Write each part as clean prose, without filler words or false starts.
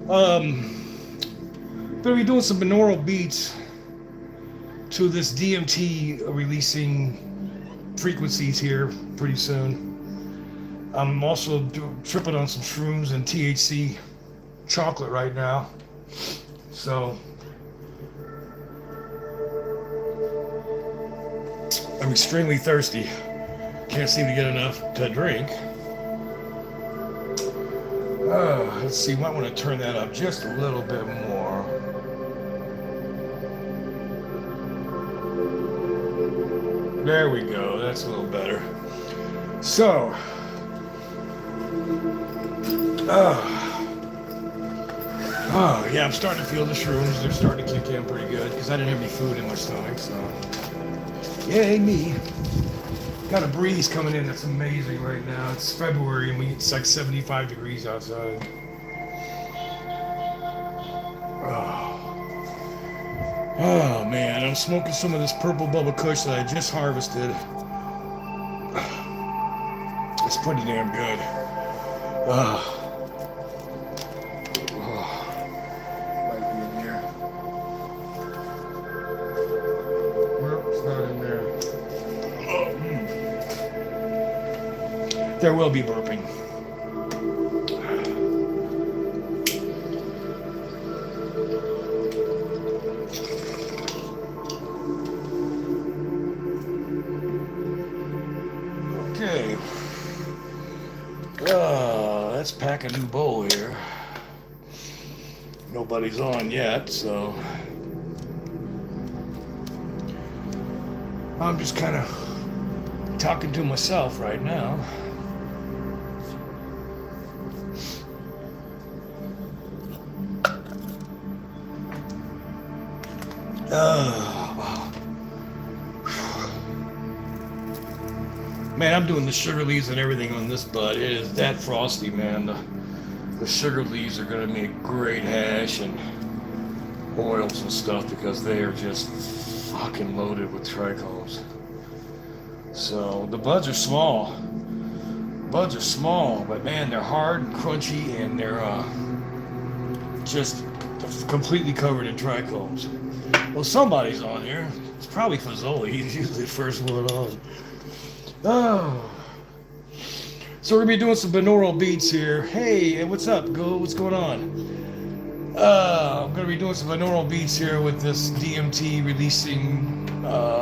Gonna be doing some binaural beats to this DMT releasing frequencies here pretty soon. I'm also tripping on some shrooms and THC chocolate right now. So I'm extremely thirsty. Can't seem to get enough to drink. Let's see, might want to turn that up just a little bit more. There we go, that's a little better. So, oh yeah, I'm starting to feel the shrooms. They're starting to kick in pretty good because I didn't have any food in my stomach, so. Yay, me. Got a breeze coming in that's amazing right now. It's February and it's like 75 degrees outside. Oh man, I'm smoking some of this purple Bubba Kush that I just harvested. It's pretty damn good. Might be in here. Nope, it's not in there. There will be burping. Okay. Let's pack a new bowl here. Nobody's on yet, so I'm just kind of talking to myself right now. Wow. Man, I'm doing the sugar leaves and everything on this bud. It is that frosty, man. The sugar leaves are going to make great hash and oils and stuff because they are just fucking loaded with trichomes. So the buds are small. Buds are small, but man, they're hard and crunchy and they're just completely covered in trichomes. Well, somebody's on here. It's probably Fazoli. He's usually the first one on. Oh. So we're going to be doing some binaural beats here. Hey, what's up, Go? What's going on? I'm going to be doing some binaural beats here with this DMT releasing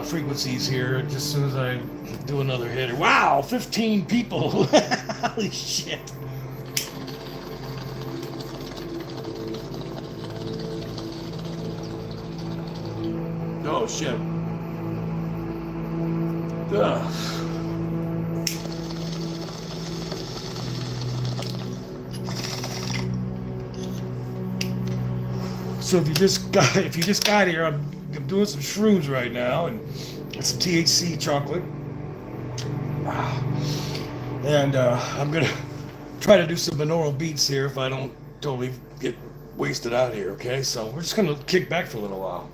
frequencies here just as soon as I do another hitter. Wow, 15 people. Holy shit. Oh, shit. Ugh. So if you just got here, I'm doing some shrooms right now and some THC chocolate, and I'm gonna try to do some binaural beats here if I don't totally get wasted out here. Okay, so we're just gonna kick back for a little while.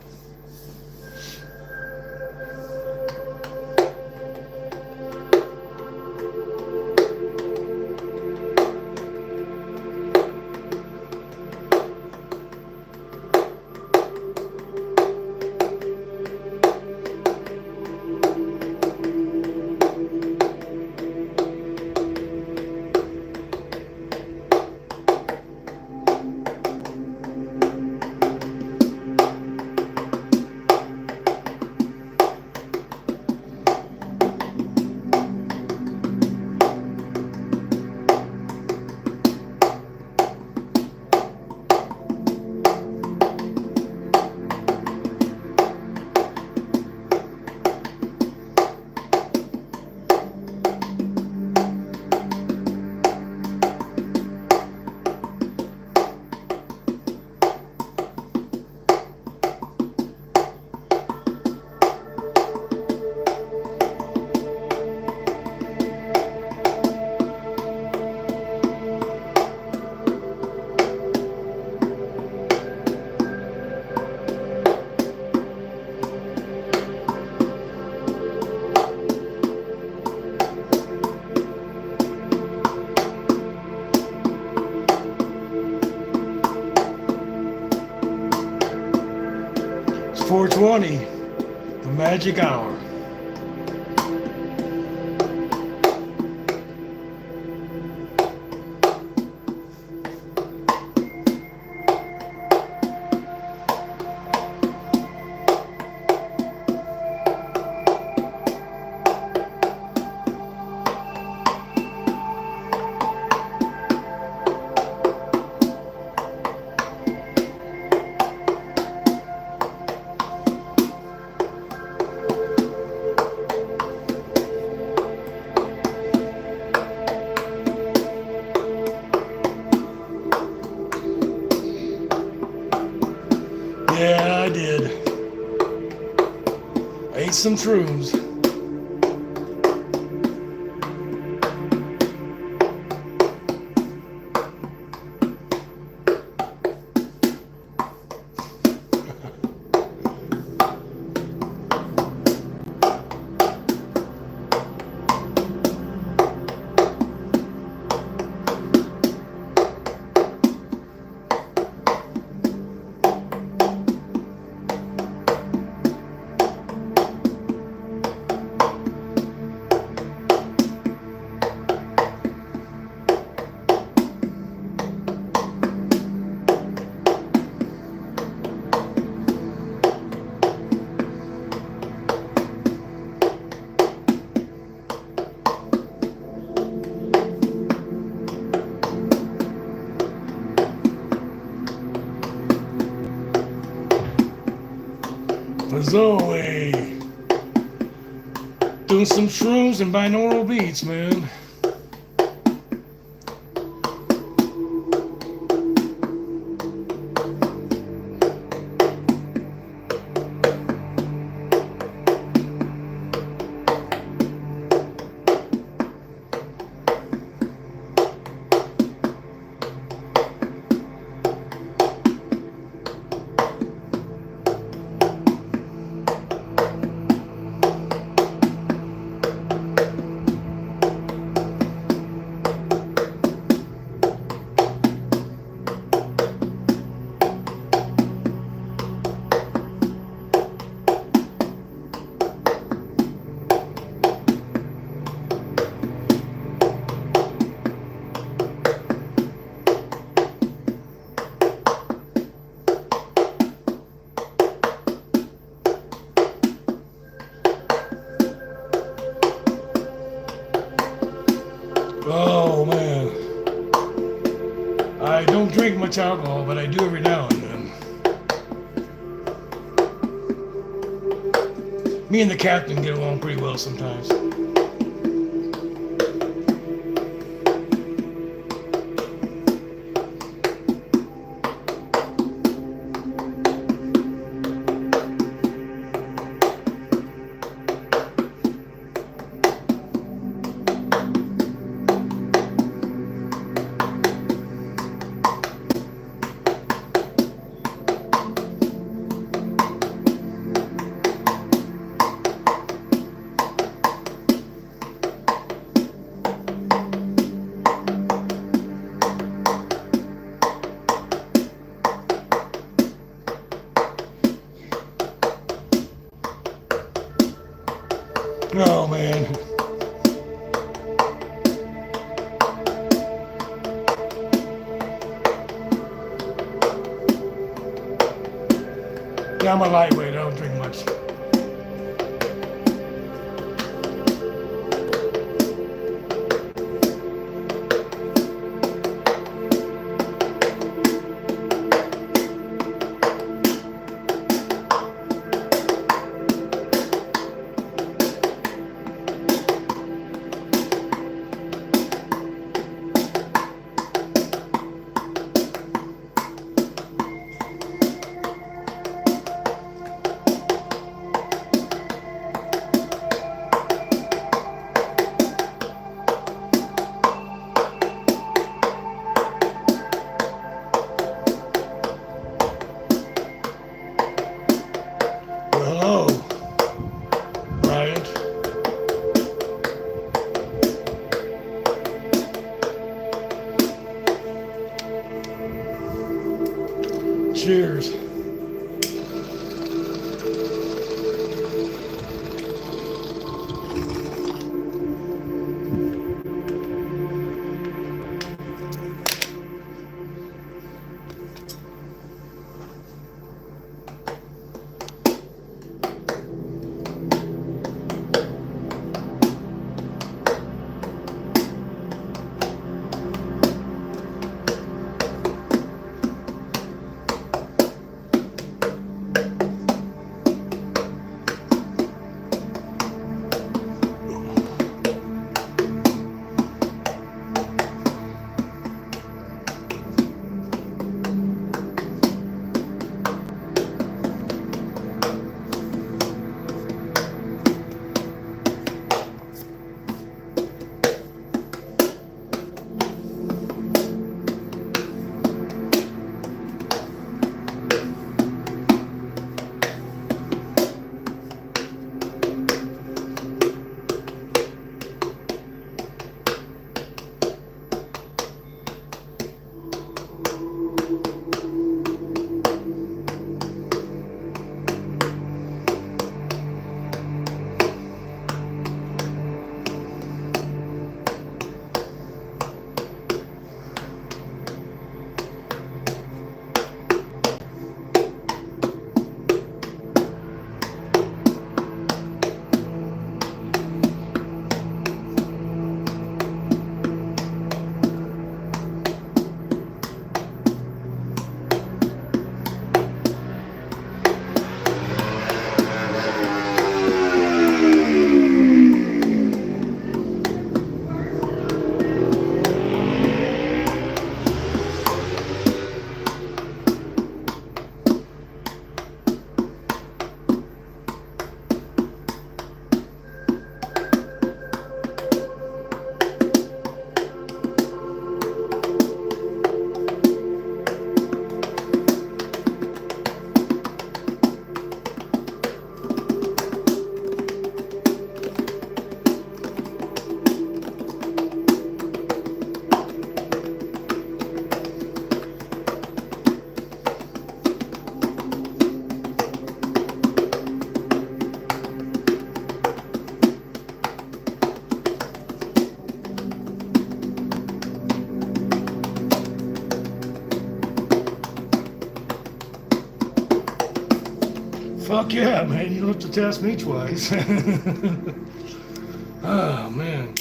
4:20, the magic hour. Yeah, I did. I ate some shrooms. Zoe, doing some shrooms and binaural beats, man. Oh man, I don't drink much alcohol, but I do every now and then. Me and the captain get along pretty well sometimes. Oh man. Yeah, I'm a lightweight. I don't drink much. Hello, Bryant. Cheers. Fuck yeah, man. You don't have to test me twice. Oh, man.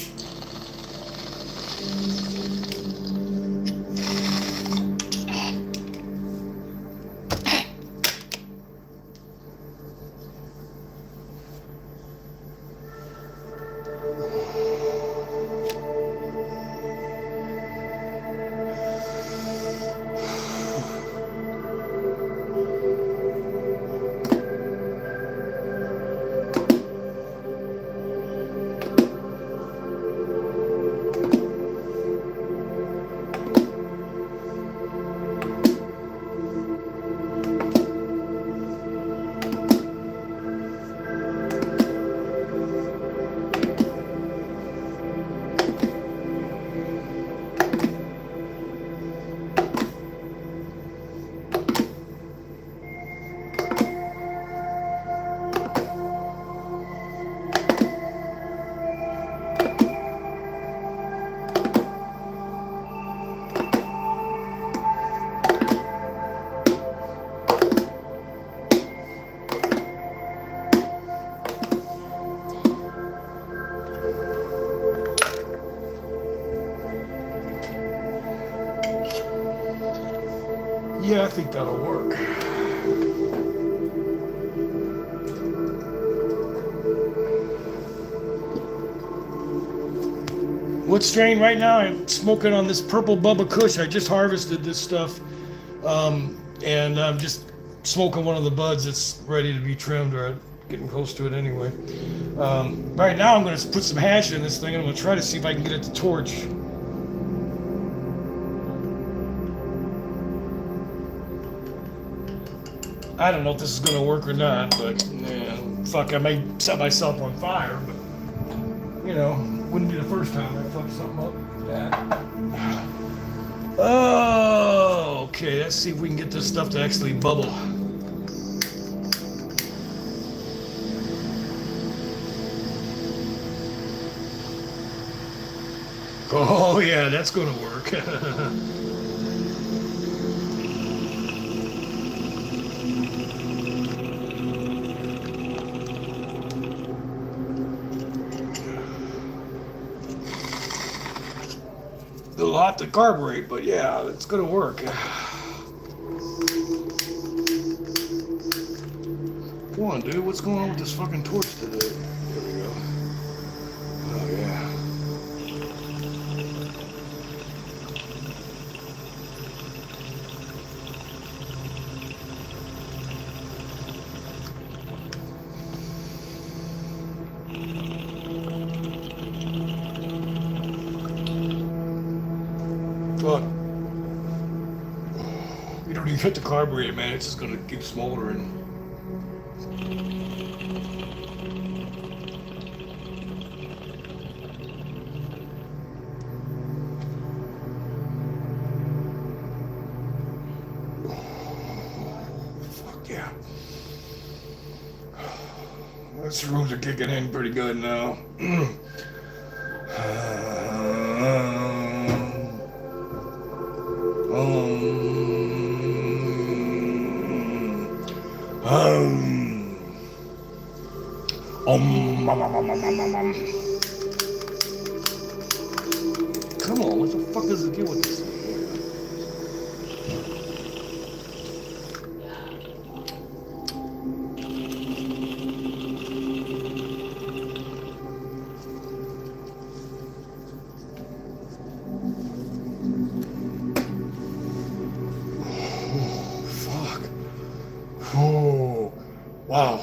Yeah, I think that'll work. What strain right now? I'm smoking on this purple Bubba Kush. I just harvested this stuff, and I'm just smoking one of the buds that's ready to be trimmed, or getting close to it anyway. Right now I'm going to put some hash in this thing, and I'm going to try to see if I can get it to torch. I don't know if this is going to work or not, but fuck, I may set myself on fire, but you know, wouldn't be the first time I fucked something up like that. Oh, okay, let's see if we can get this stuff to actually bubble. Oh yeah, that's going to work. A lot to carburate, but yeah, it's gonna work. Come on, dude, what's going on with this fucking torch today? There we go. Oh yeah. Fuck. You don't even hit the carburetor, man. It's just gonna keep smoldering. Fuck yeah. Those rooms are kicking in pretty good now. Come on, what the fuck is the deal with this? Fuck. Oh, wow.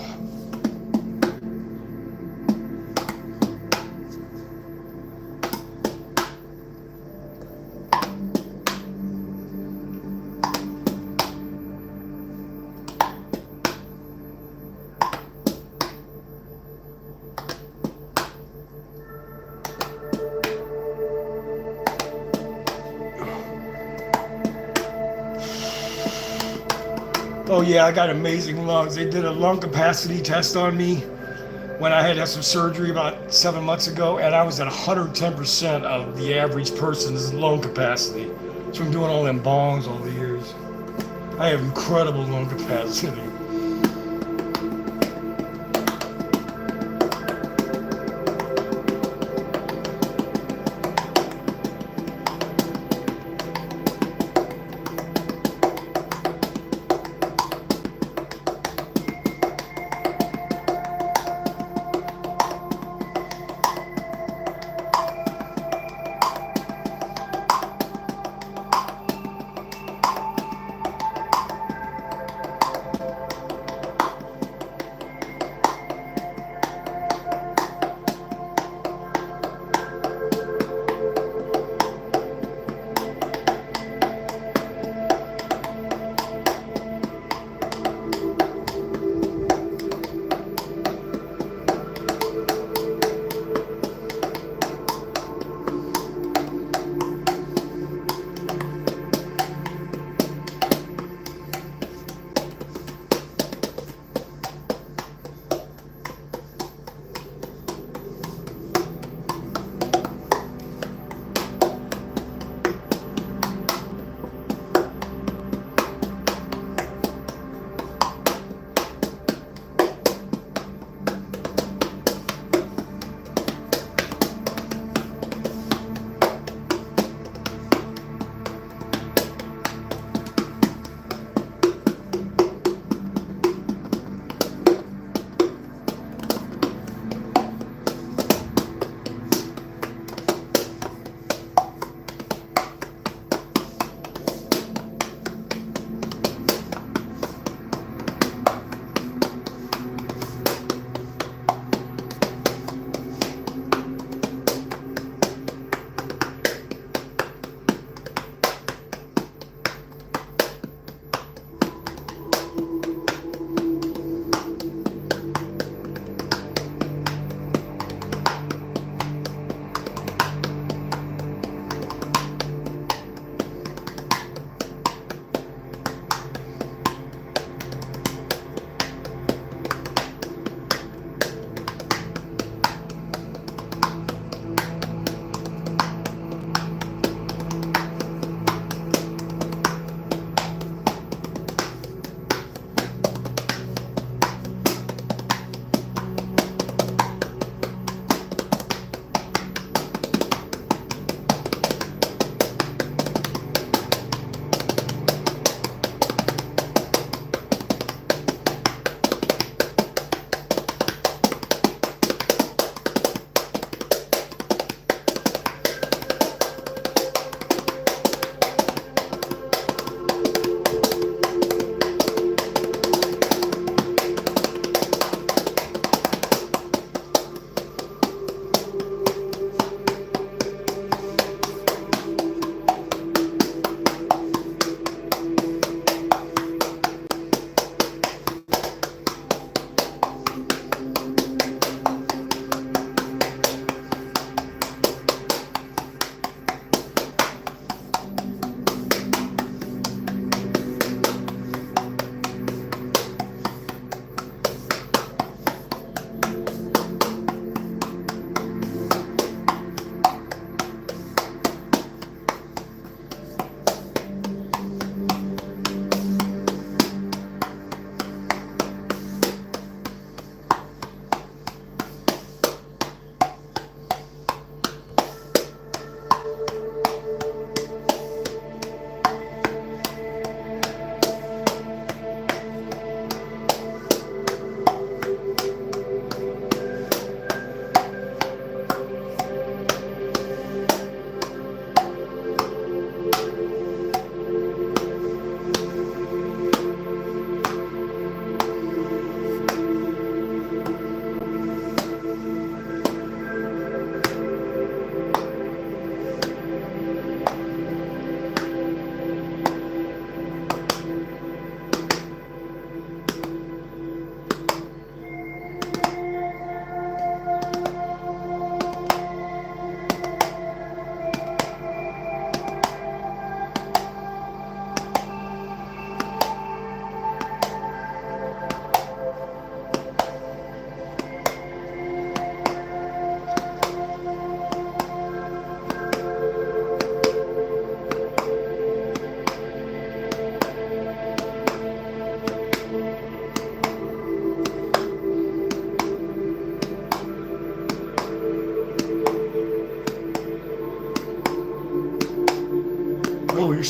Oh yeah, I got amazing lungs. They did a lung capacity test on me when I had some surgery about 7 months ago, and I was at 110% of the average person's lung capacity. So I'm doing all them bongs all the years. I have incredible lung capacity.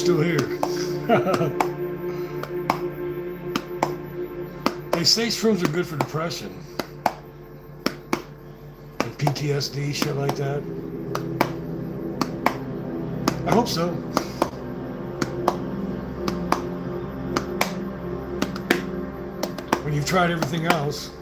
still here. They say shrooms are good for depression and PTSD, shit like that. I hope so. When you've tried everything else.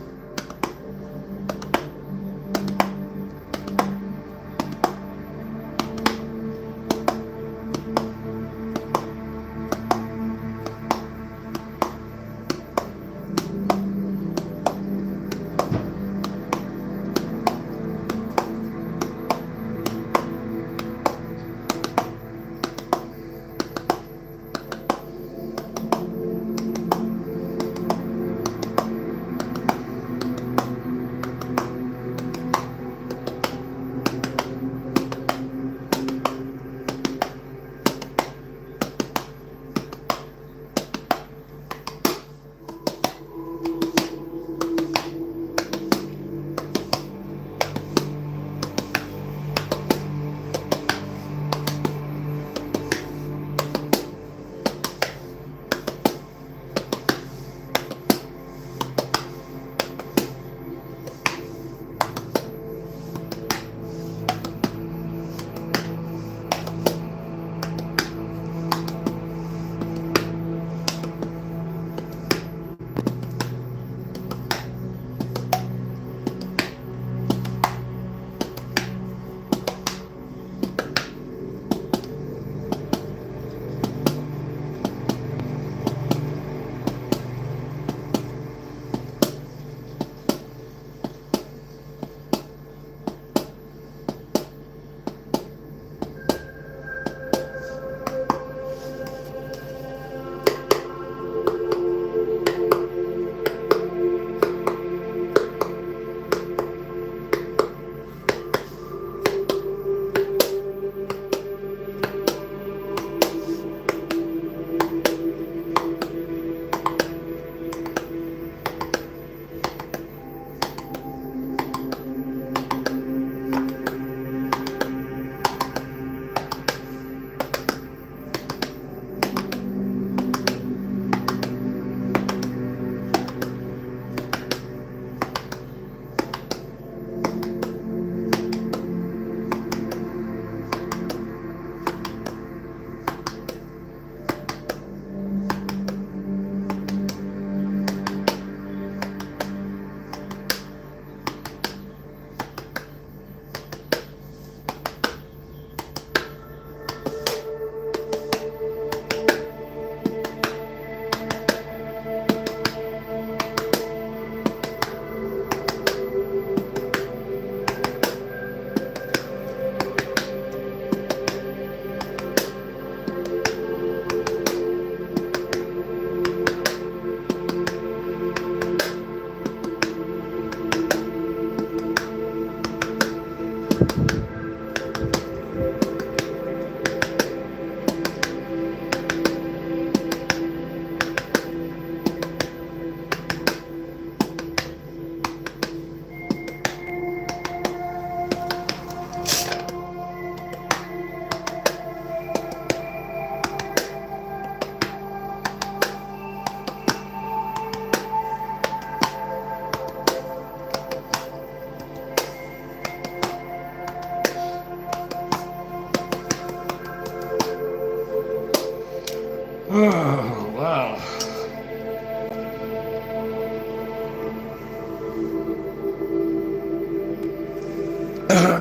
Oh, wow.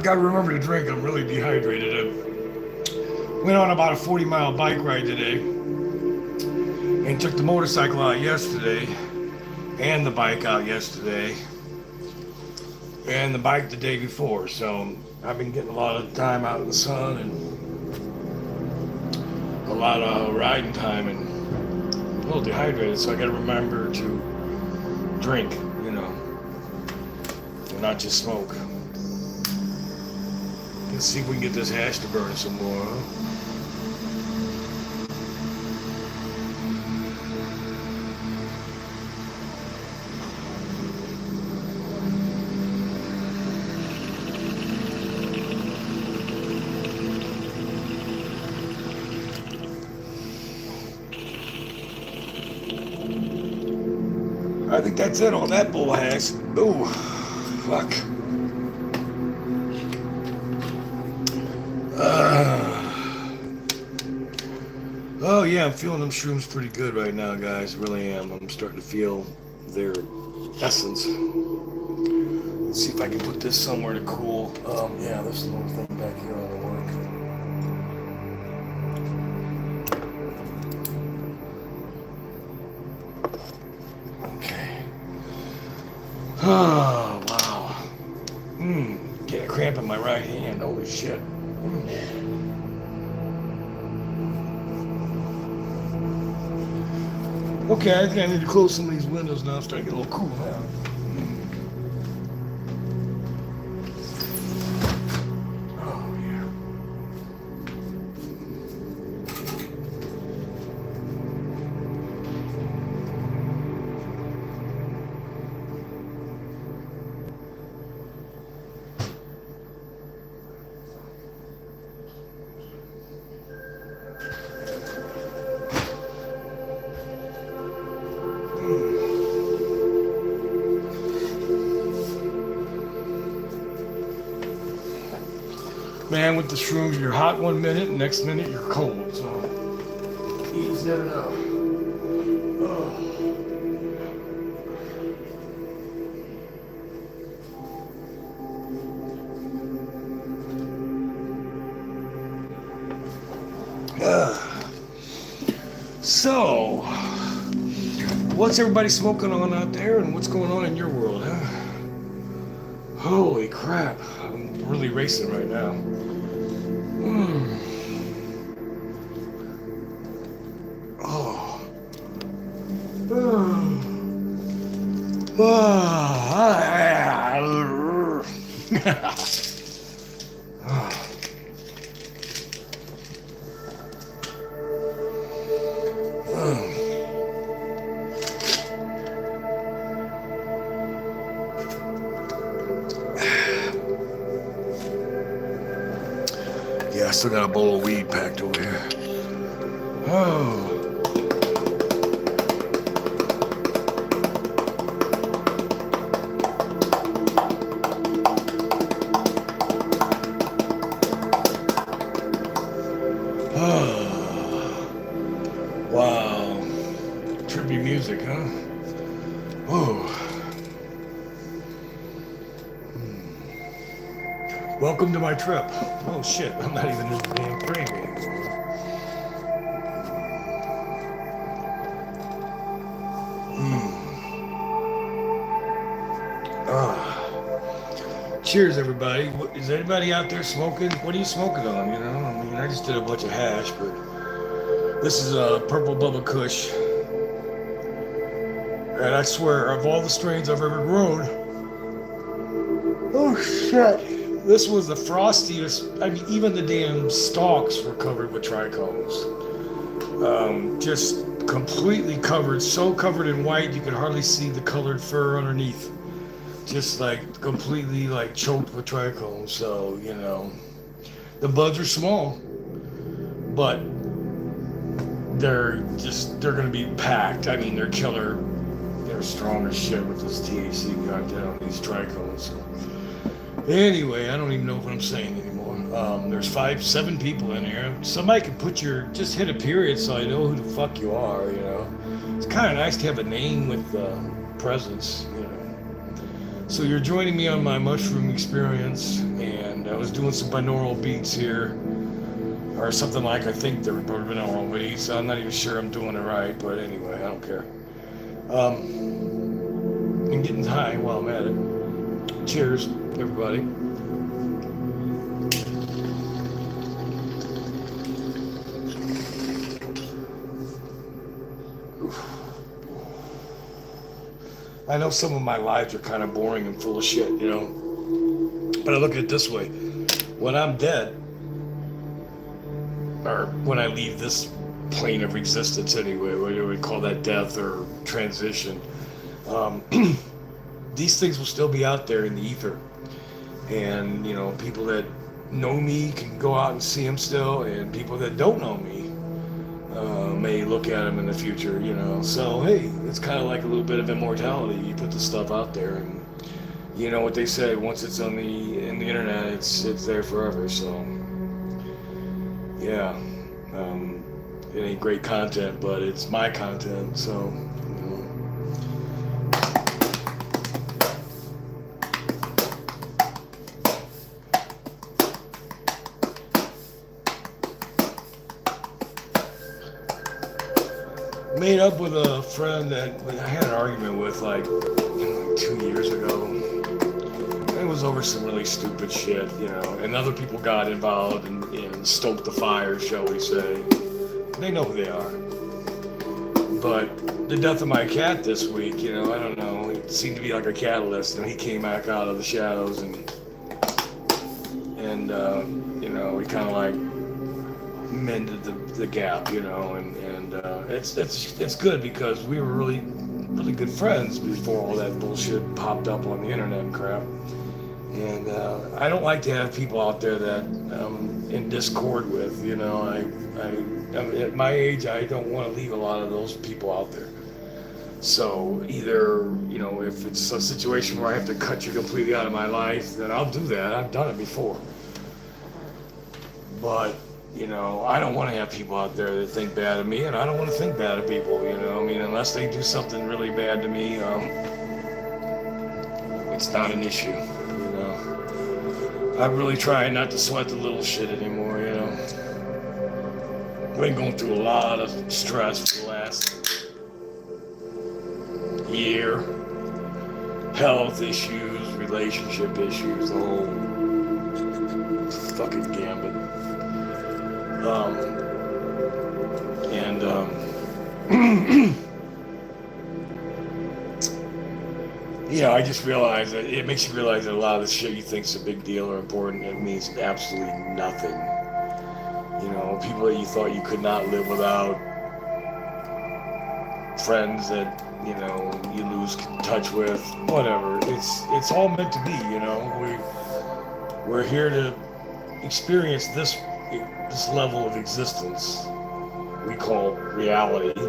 Gotta remember to drink. I'm really dehydrated. I went on about a 40-mile bike ride today and took the motorcycle out yesterday and the bike out yesterday and the bike the day before. So I've been getting a lot of time out in the sun and a lot of riding time and a little dehydrated, so I gotta remember to drink, and not just smoke. Let's see if we can get this hash to burn some more, huh? I think that's it on that bull hash. Oh, fuck. Oh yeah, I'm feeling them shrooms pretty good right now, guys. Really am. I'm starting to feel their essence. Let's see if I can put this somewhere to cool. Yeah, this little thing back here on the work. Okay. Oh wow. Get a cramp in my right hand. Holy shit. Okay, I think I need to close some of these windows now. I'm starting to get a little cool now. Oh, yeah. Man, with the shrooms, you're hot 1 minute, and next minute you're cold. So you just never know. Oh. So, what's everybody smoking on out there, and what's going on in your world, huh? Holy crap, I'm really racing right now. Oh. Yeah, I still got a bowl of weed packed over here. Oh. Wow. Trippy music, huh? Oh. Welcome to my trip. Oh shit, I'm not even in the damn frame anymore. Cheers, everybody. Is anybody out there smoking? What are you smoking on? You know, I mean, I just did a bunch of hash, but this is a purple Bubba Kush. And I swear, of all the strains I've ever grown, oh shit, this was the frostiest. I mean, even the damn stalks were covered with trichomes. Just completely covered, so covered in white you could hardly see the colored fur underneath. Just like completely like choked with trichomes. So, you know, the buds are small, but they're gonna be packed. I mean, they're killer. They're strong as shit with this THC content on these trichomes. So, anyway, I don't even know what I'm saying anymore. There's 7 people in here. Somebody could just hit a period so I know who the fuck you are, you know. It's kind of nice to have a name with presence, you know. So you're joining me on my mushroom experience, and I was doing some binaural beats here, or something like, I think they're binaural beats. I'm not even sure I'm doing it right, but anyway, I don't care. I'm getting high while I'm at it. Cheers, everybody. I know some of my lives are kind of boring and full of shit, you know, but I look at it this way. When I'm dead, or when I leave this plane of existence anyway, whether we call that death or transition, these things will still be out there in the ether. And, you know, people that know me can go out and see them still, and people that don't know me, may look at them in the future, you know. So hey, it's kind of like a little bit of immortality. You put the stuff out there, and you know what they say. Once it's in the internet, it's there forever. So yeah, it ain't great content, but it's my content. So you know. Made up with a friend that I had an argument with like 2 years ago. It was over some really stupid shit, you know, and other people got involved and stoked the fire, shall we say. They know who they are. But the death of my cat this week, you know, I don't know, it seemed to be like a catalyst, and he came back out of the shadows and you know, we kind of like mended the gap, you know, and it's good because we were really good friends before all that bullshit popped up on the internet and crap. And I don't like to have people out there that I'm in discord with, you know. I at my age, I don't want to leave a lot of those people out there. So either, you know, if it's a situation where I have to cut you completely out of my life, then I'll do that. I've done it before. But you know, I don't want to have people out there that think bad of me, and I don't want to think bad of people, you know. I mean, unless they do something really bad to me, it's not an issue, you know. I'm really trying not to sweat the little shit anymore, you know. I've been going through a lot of stress for the last year. Health issues, relationship issues, the whole fucking gambit. Yeah, I just realized that it makes you realize that a lot of the shit you think is a big deal or important, it means absolutely nothing. You know, people that you thought you could not live without, friends that, you know, you lose touch with, whatever. It's all meant to be, you know. We're here to experience this level of existence we call reality,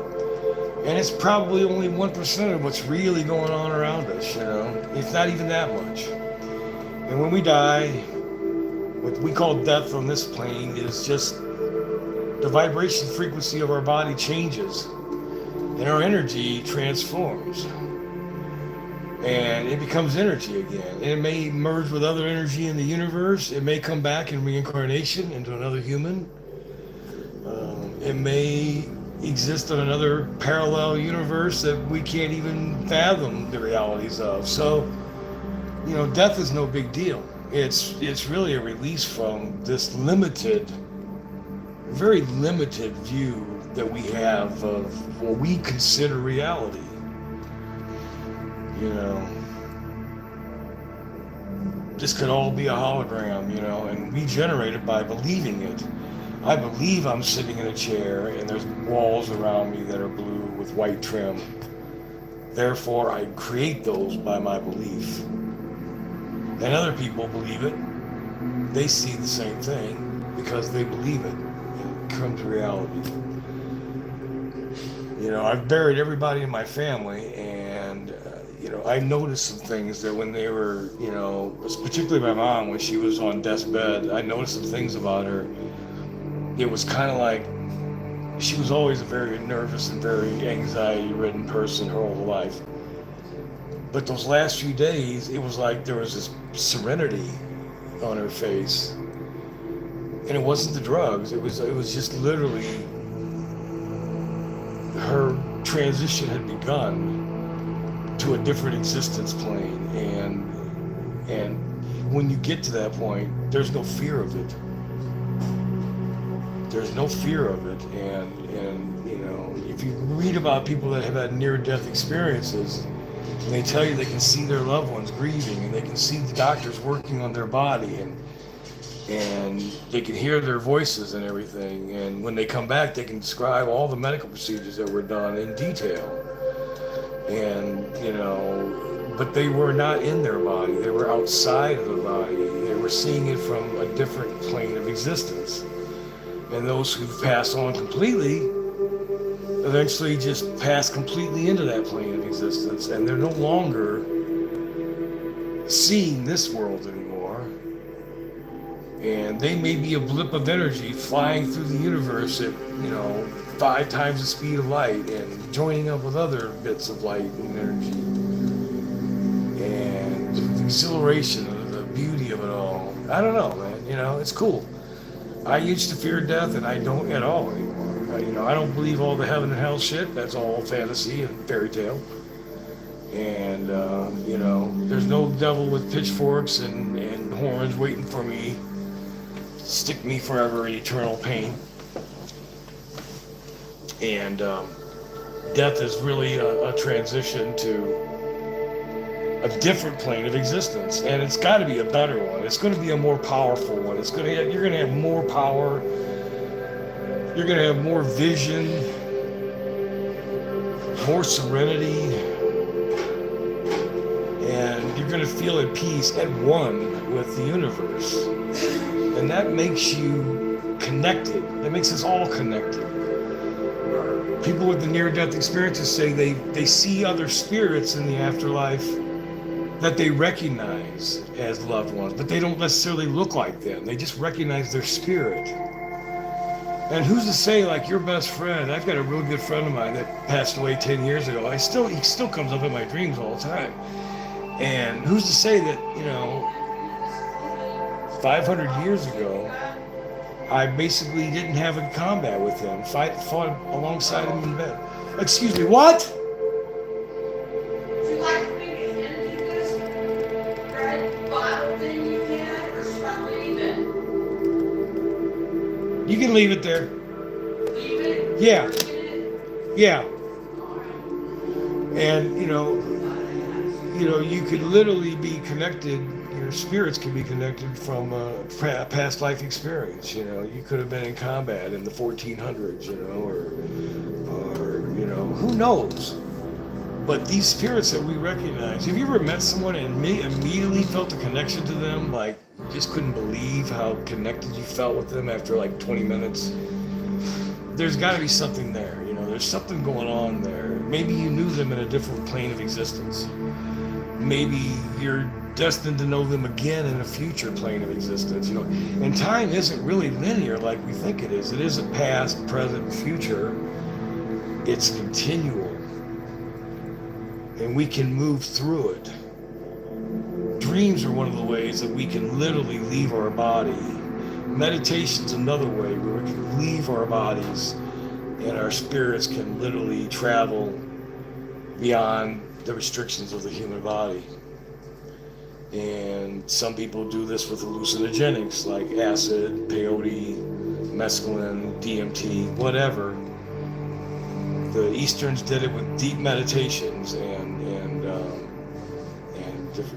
and it's probably only 1% of what's really going on around us, you know. It's not even that much. And when we die, what we call death on this plane is just the vibration frequency of our body changes and our energy transforms, and it becomes energy again. And it may merge with other energy in the universe. It may come back in reincarnation into another human. It may exist in another parallel universe that we can't even fathom the realities of. So, you know, death is no big deal. It's really a release from this limited, very limited view that we have of what we consider reality. You know, this could all be a hologram, you know, and we generate it by believing it. I believe I'm sitting in a chair and there's walls around me that are blue with white trim. Therefore, I create those by my belief. And other people believe it. They see the same thing because they believe it. It becomes reality. You know, I've buried everybody in my family, and you know, I noticed some things that when they were, you know, particularly my mom, when she was on death's bed, I noticed some things about her. It was kind of like she was always a very nervous and very anxiety-ridden person her whole life. But those last few days, it was like there was this serenity on her face, and it wasn't the drugs. It was just literally her transition had begun to a different existence plane, and when you get to that point, there's no fear of it. There's no fear of it, and you know, if you read about people that have had near-death experiences, and they tell you they can see their loved ones grieving, and they can see the doctors working on their body, and they can hear their voices and everything, and when they come back, they can describe all the medical procedures that were done in detail, and you know, but they were not in their body, they were outside of the body, they were seeing it from a different plane of existence. And those who've passed on completely, eventually just pass completely into that plane of existence, and they're no longer seeing this world anymore. And they may be a blip of energy flying through the universe at, 5 times the speed of light and joining up with other bits of light and energy. And the exhilaration of the beauty of it all. I don't know, man. It's cool. I used to fear death, and I don't at all anymore. I don't believe all the heaven and hell shit. That's all fantasy and fairy tale. And, there's no devil with pitchforks and horns waiting for me, stick me forever in eternal pain. And death is really a transition to a different plane of existence, and it's got to be a better one. It's going to be a more powerful one. You're going to have more power. You're going to have more vision, more serenity, and you're going to feel at peace, at one with the universe. And that makes you connected. That makes us all connected. People with the near-death experiences say they see other spirits in the afterlife that they recognize as loved ones, but they don't necessarily look like them. They just recognize their spirit. And who's to say, like your best friend, I've got a real good friend of mine that passed away 10 years ago. He still comes up in my dreams all the time. And who's to say that, 500 years ago, I basically didn't have a combat with him, fought alongside him in bed. Excuse me, what? You can leave it there. Leave it? Yeah. Yeah. And, you could literally be connected, your spirits can be connected from a past life experience. You could have been in combat in the 1400s, or who knows? But these spirits that we recognize, have you ever met someone and immediately felt a connection to them? Like, you just couldn't believe how connected you felt with them after like 20 minutes? There's got to be something there, there's something going on there. Maybe you knew them in a different plane of existence. Maybe you're destined to know them again in a future plane of existence, And time isn't really linear like we think it is. It isn't past, present, future. It's continual. And we can move through it. Dreams are one of the ways that we can literally leave our body. Meditation's another way where we can leave our bodies and our spirits can literally travel beyond the restrictions of the human body. And some people do this with hallucinogenics like acid, peyote, mescaline, DMT, whatever. The Easterns did it with deep meditations, and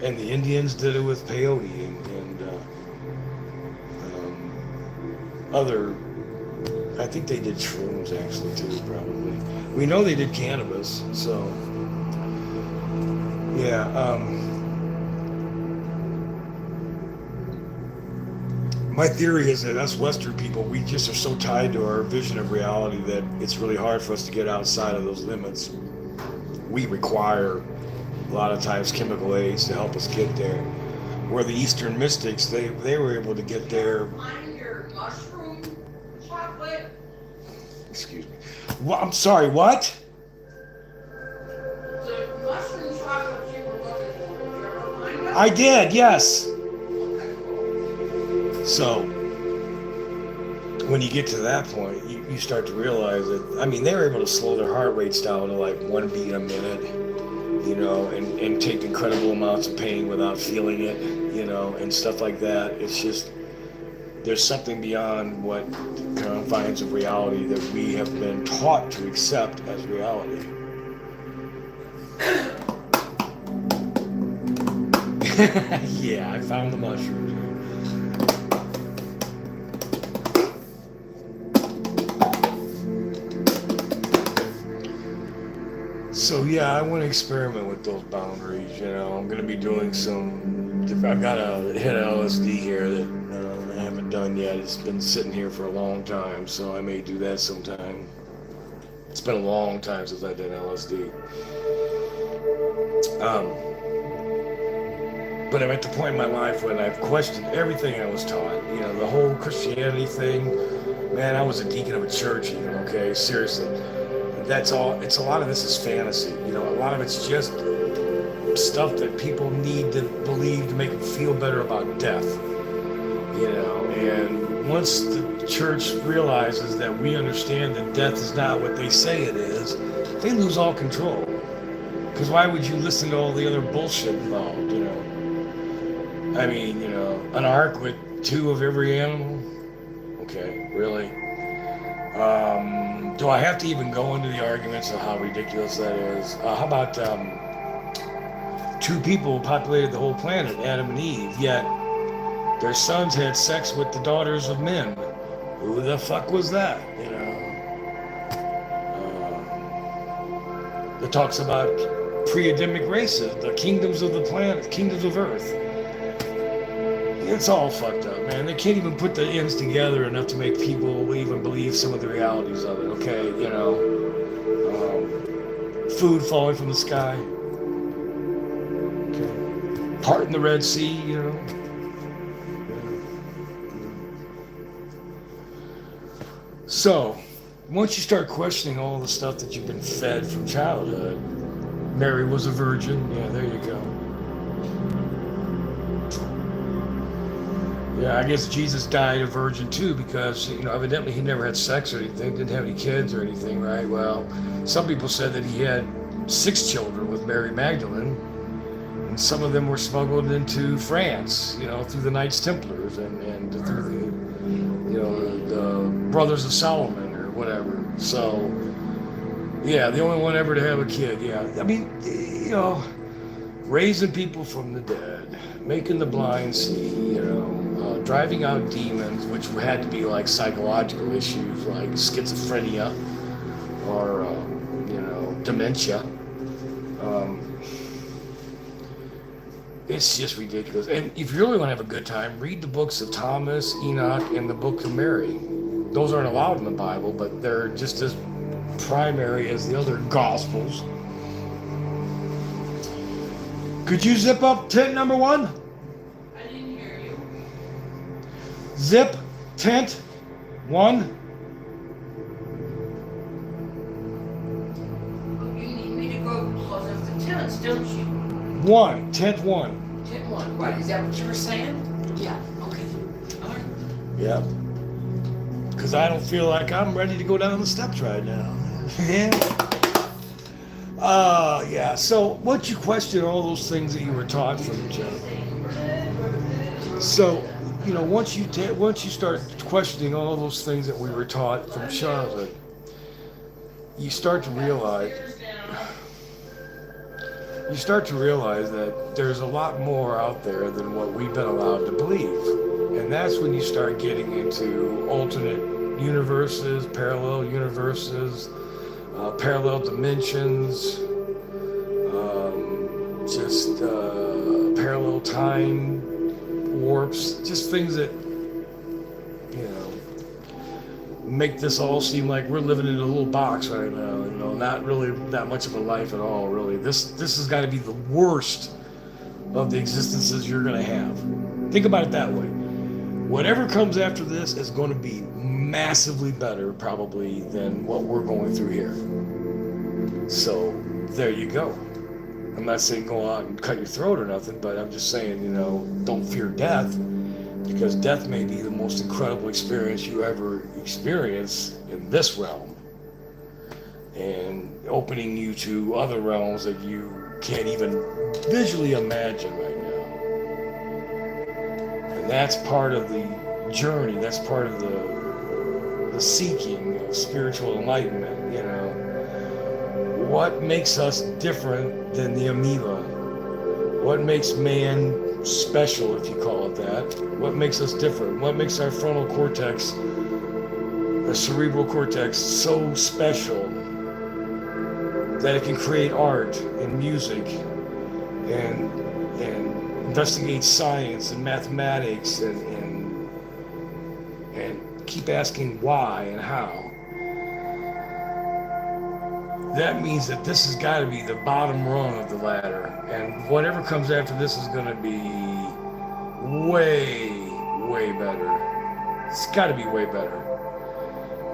the Indians did it with peyote and other. I think they did shrooms actually too, probably. We know they did cannabis, so yeah. My theory is that us Western people, we just are so tied to our vision of reality that it's really hard for us to get outside of those limits. We require a lot of times chemical aids to help us get there. Where the Eastern mystics, they were able to get there. Mushroom chocolate. Excuse me. Well, I'm sorry, what? The mushroom chocolate you were looking for, did you ever find it? I did, yes. So, when you get to that point, you start to realize that, they were able to slow their heart rates down to like 1 beat a minute, and take incredible amounts of pain without feeling it, and stuff like that. It's just, there's something beyond what confines of reality that we have been taught to accept as reality. Yeah, I found the mushrooms. So yeah, I want to experiment with those boundaries. I'm going to be doing I've got a hit of LSD here that I haven't done yet. It's been sitting here for a long time, so I may do that sometime. It's been a long time since I did LSD. But I'm at the point in my life when I've questioned everything I was taught. You know, the whole Christianity thing. Man, I was a deacon of a church even, okay? Seriously. That's all. It's a lot of this is fantasy. You know, a lot of it's just stuff that people need to believe to make them feel better about death. You know, and once the church realizes that we understand that death is not what they say it is, they lose all control. Because why would you listen to all the other bullshit involved, you know? I mean, you know, an ark with 2 of every animal? Okay, really? Do I have to even go into the arguments of how ridiculous that is? How about 2 people populated the whole planet, Adam and Eve, yet their sons had sex with the daughters of men? Who the fuck was that, you know? It talks about pre-Adamic races, the kingdoms of the planet, kingdoms of earth. It's all fucked up, man. They can't even put the ends together enough to make people even believe some of the realities of it, okay? You know, food falling from the sky, okay? Parting the Red Sea, you know? So, once you start questioning all the stuff that you've been fed from childhood, Mary was a virgin, yeah, there you go. Yeah, I guess Jesus died a virgin too because, you know, evidently he never had sex or anything, didn't have any kids or anything, right? Well, some people said that he had 6 children with Mary Magdalene, and some of them were smuggled into France, you know, through the Knights Templars and through the, you know, the Brothers of Solomon or whatever. So, yeah, the only one ever to have a kid, yeah. I mean, you know, raising people from the dead, making the blind see, you know, driving out demons, which had to be like psychological issues like schizophrenia or, you know, dementia. It's just ridiculous. And if you really want to have a good time, read the books of Thomas, Enoch, and the Book of Mary. Those aren't allowed in the Bible, but they're just as primary as the other Gospels. Could you zip up tent number 1? I didn't hear you. Zip tent 1. You need me to go close up the tents, don't you? 1. Tent 1. Tent 1, right? Is that what you were saying? Yeah, okay. All right. Yeah. Because I don't feel like I'm ready to go down the steps right now. Yeah. Yeah. So once you question all those things that you were taught from each other, so you know, once you start questioning all those things that we were taught from childhood, you start to realize that there's a lot more out there than what we've been allowed to believe, and that's when you start getting into alternate universes, parallel dimensions, just parallel time warps, just things that, you know, make this all seem like we're living in a little box right now, you know, not really that much of a life at all, really. This has got to be the worst of the existences you're going to have. Think about it that way. Whatever comes after this is going to be massively better, probably, than what we're going through here. So, there you go. I'm not saying go out and cut your throat or nothing, but I'm just saying, you know, don't fear death, because death may be the most incredible experience you ever experience in this realm, and opening you to other realms that you can't even visually imagine right now. And that's part of the journey, that's part of the seeking of spiritual enlightenment, you know. What makes us different than the amoeba? What makes man special, if you call it that? What makes us different? What makes our frontal cortex, the cerebral cortex, so special that it can create art and music and investigate science and mathematics and keep asking why and how? that means that this has got to be the bottom rung of the ladder. And whatever comes after this is going to be way, way better. It's got to be way better.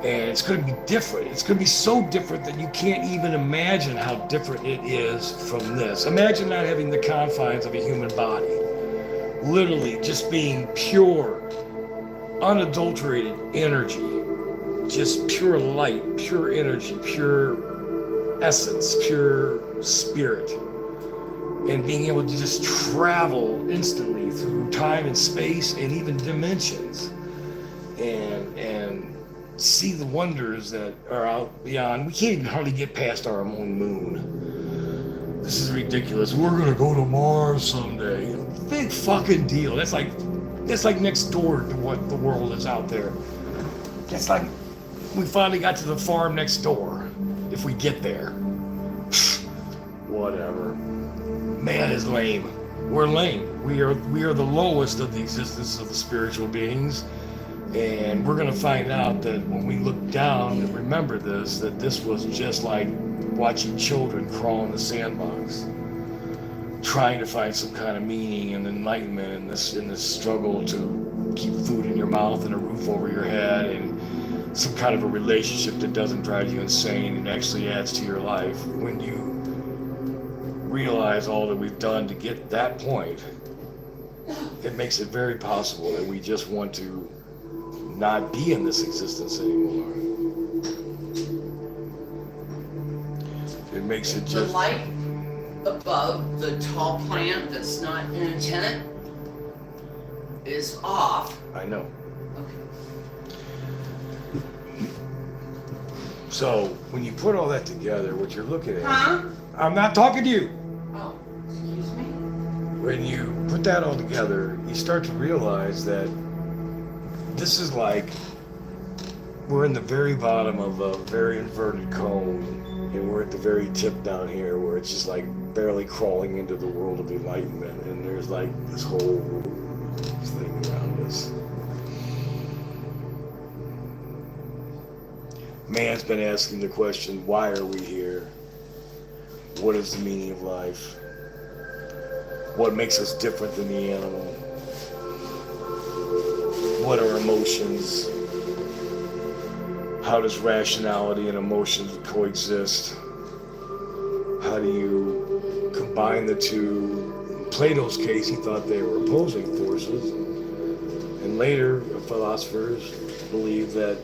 And it's going to be different. It's going to be so different that you can't even imagine how different it is from this. Imagine not having the confines of a human body. Literally just being pure, unadulterated energy. Just pure light, pure energy, pure essence, pure spirit. And being able to just travel instantly through time and space and even dimensions. And see the wonders that are out beyond. We can't even hardly get past our own moon. This is ridiculous. We're gonna go to Mars someday. Big fucking deal. That's like next door to what the world is out there. That's like we finally got to the farm next door. If we get there. Whatever. Man is lame. We're lame. We are the lowest of the existence of the spiritual beings. And we're going to find out that when we look down and remember this, that this was just like watching children crawl in the sandbox, trying to find some kind of meaning and enlightenment in this struggle to keep food in your mouth and a roof over your head and some kind of a relationship that doesn't drive you insane and actually adds to your life. When you realize all that we've done to get that point, it makes it very possible that we just want to not be in this existence anymore. It makes it The just... light above the tall plant that's not in a tenant is off. I know. Okay. So when you put all that together, what you're looking at... Huh? I'm not talking to you. Oh, excuse me? When you put that all together, you start to realize that this is like we're in the very bottom of a very inverted cone, and we're at the very tip down here where it's just like barely crawling into the world of enlightenment, and there's like this whole thing around us. Man's been asking the question, why are we here? What is the meaning of life? What makes us different than the animal? What are emotions? How does rationality and emotions coexist? How do you combine the two? In Plato's case, he thought they were opposing forces. And later, philosophers believed that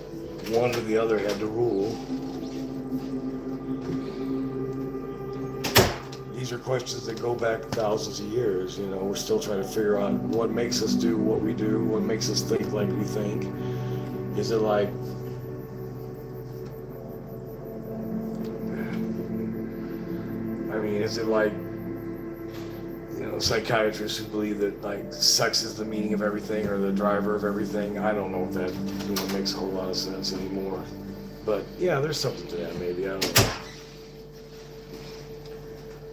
one or the other had to rule. These are questions that go back thousands of years. You know, we're still trying to figure out what makes us do what we do, what makes us think like we think. Is it like is it like, you know, psychiatrists who believe that like sex is the meaning of everything or the driver of everything? I don't know if that, you know, makes a whole lot of sense anymore. But yeah, there's something to that maybe, I don't know.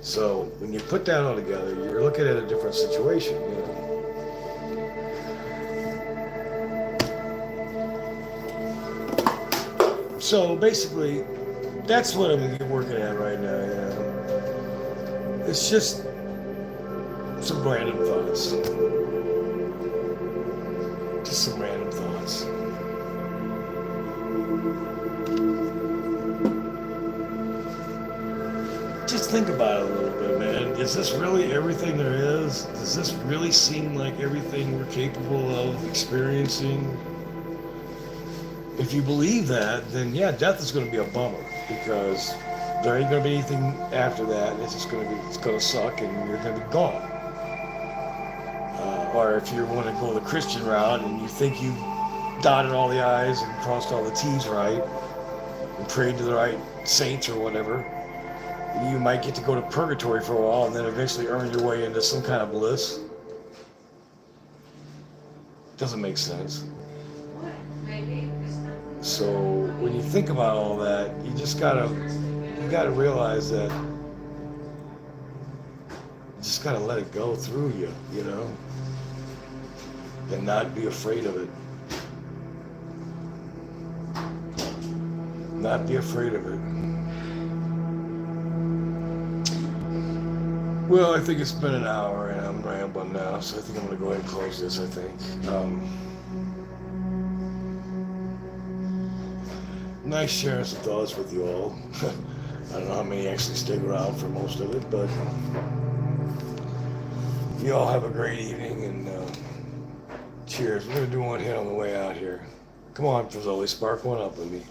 So when you put that all together, you're looking at a different situation, you know. So basically, that's what I'm gonna be working at right now, you know. It's just some random thoughts. Just some random thoughts. Just think about it a little bit, man. Is this really everything there is? Does this really seem like everything we're capable of experiencing? If you believe that, then yeah, death is going to be a bummer because there ain't going to be anything after that. It's going to suck and you're going to be gone. Or if you want to go the Christian route and you think you dotted all the I's and crossed all the T's right and prayed to the right saints or whatever, you might get to go to purgatory for a while and then eventually earn your way into some kind of bliss. Doesn't make sense. So when you think about all that, you gotta realize that you just gotta let it go through you, you know, and not be afraid of it. Not be afraid of it. Well, I think it's been an hour and I'm rambling now, so I think I'm going to go ahead and close this, I think. Nice sharing some thoughts with you all. I don't know how many actually stick around for most of it, but you all have a great evening and cheers. We're going to do one hit on the way out here. Come on, Fazoli, spark one up with me.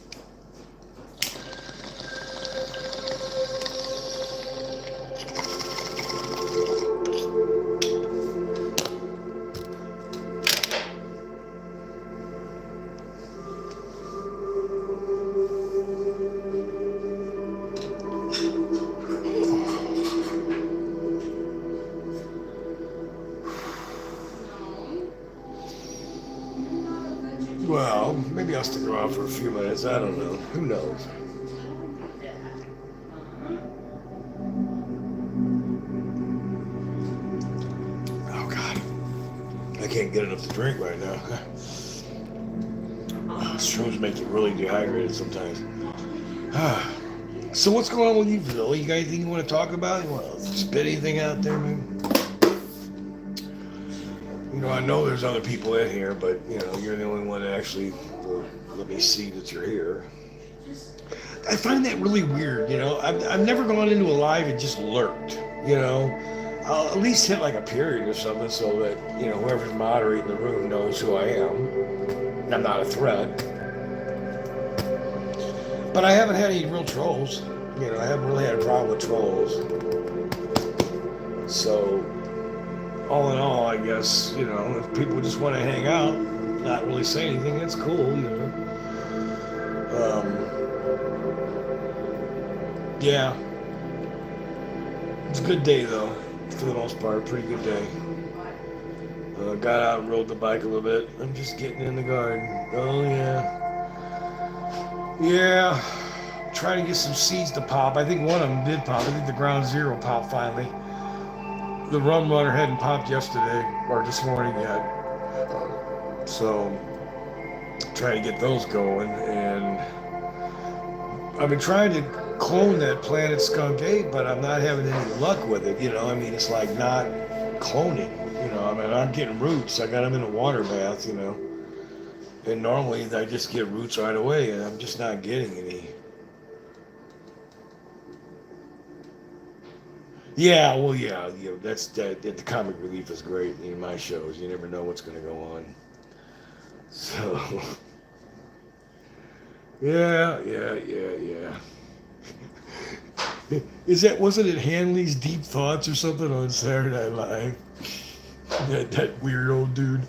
Well, maybe I'll stick around for a few minutes. I don't know. Who knows? Oh, God. I can't get enough to drink right now. Shrooms make you really dehydrated sometimes. So what's going on with you, Bill? You got anything you want to talk about? You want to spit anything out there, man? You know, I know there's other people in here, but, you know, you're the only one that actually will let me see that you're here. I find that really weird, you know. I've never gone into a live and just lurked, you know. I'll at least hit like a period or something so that, you know, whoever's moderating the room knows who I am. And I'm not a threat. But I haven't had any real trolls. You know, I haven't really had a problem with trolls. So, all in all, I guess, you know, if people just want to hang out, not really say anything, that's cool, you know. Yeah. It's a good day, though, for the most part. Pretty good day. Got out and rode the bike a little bit. I'm just getting in the garden. Oh, yeah. Yeah. Trying to get some seeds to pop. I think one of them did pop. I think the ground zero popped finally. The rum runner hadn't popped yesterday or this morning yet. So, trying to get those going. And I've been trying to clone that Planet Skunk 8, but I'm not having any luck with it. You know, I mean, it's like not cloning. You know, I mean, I'm getting roots. I got them in a water bath, you know. And normally I just get roots right away, and I'm just not getting any. Yeah, well, yeah, you know, that's that. The comic relief is great in my shows. You never know what's going to go on. So, yeah. Wasn't it Hanley's Deep Thoughts or something on Saturday Night Live? That weird old dude.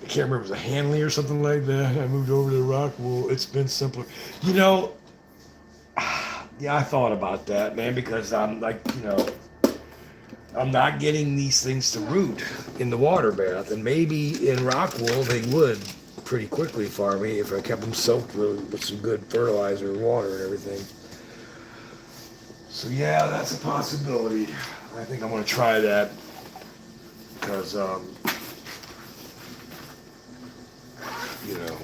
I can't remember if it was a Hanley or something like that. I moved over to the rock. Well, it's been simpler. You know, yeah, I thought about that, man, because I'm like, you know, I'm not getting these things to root in the water bath. And maybe in Rockwool they would pretty quickly for me if I kept them soaked with some good fertilizer and water and everything. So, yeah, that's a possibility. I think I'm going to try that because, you know,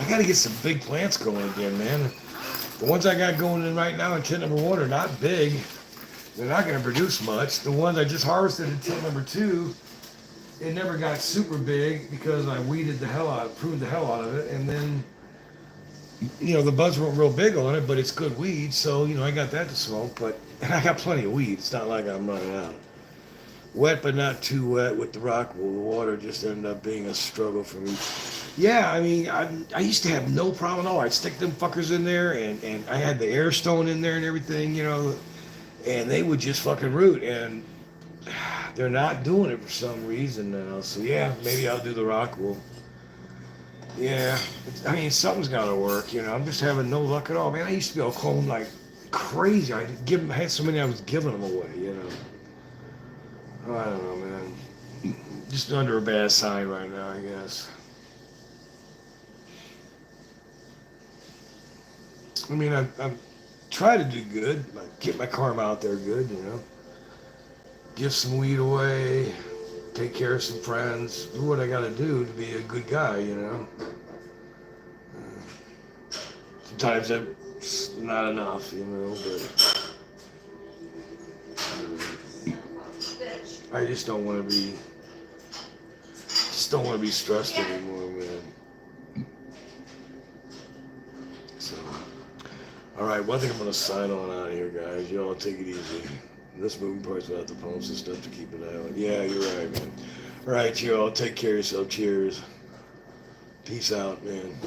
I got to get some big plants going again, man. The ones I got going in right now in tent number 1 are not big. They're not going to produce much. The ones I just harvested in tent number 2, it never got super big because I pruned the hell out of it. And then, you know, the buds weren't real big on it, but it's good weed. So, you know, I got that to smoke. And I got plenty of weed. It's not like I'm running out. Wet, but not too wet with the Rockwool. The water just ended up being a struggle for me. Yeah, I mean, I used to have no problem at all. I'd stick them fuckers in there, and I had the air stone in there and everything, you know, and they would just fucking root, and they're not doing it for some reason now. So, yeah, maybe I'll do the Rockwool. Yeah, I mean, something's got to work, you know. I'm just having no luck at all. Man, I used to be able to clone like crazy. I had so many I was giving them away, you know. I don't know, man. Just under a bad sign right now, I guess. I mean, I'm trying to do good. Like, get my karma out there good, you know. Give some weed away. Take care of some friends. Do what I got to do to be a good guy, you know. Sometimes that's not enough, you know, but I just don't want to be. Just don't want to be stressed anymore, man. So, all right. Well, I think I'm gonna sign on out of here, guys. Y'all take it easy. This moving parts without the pumps and stuff to keep an eye on. Yeah, you're right, man. All right, y'all. Take care of yourself. Cheers. Peace out, man.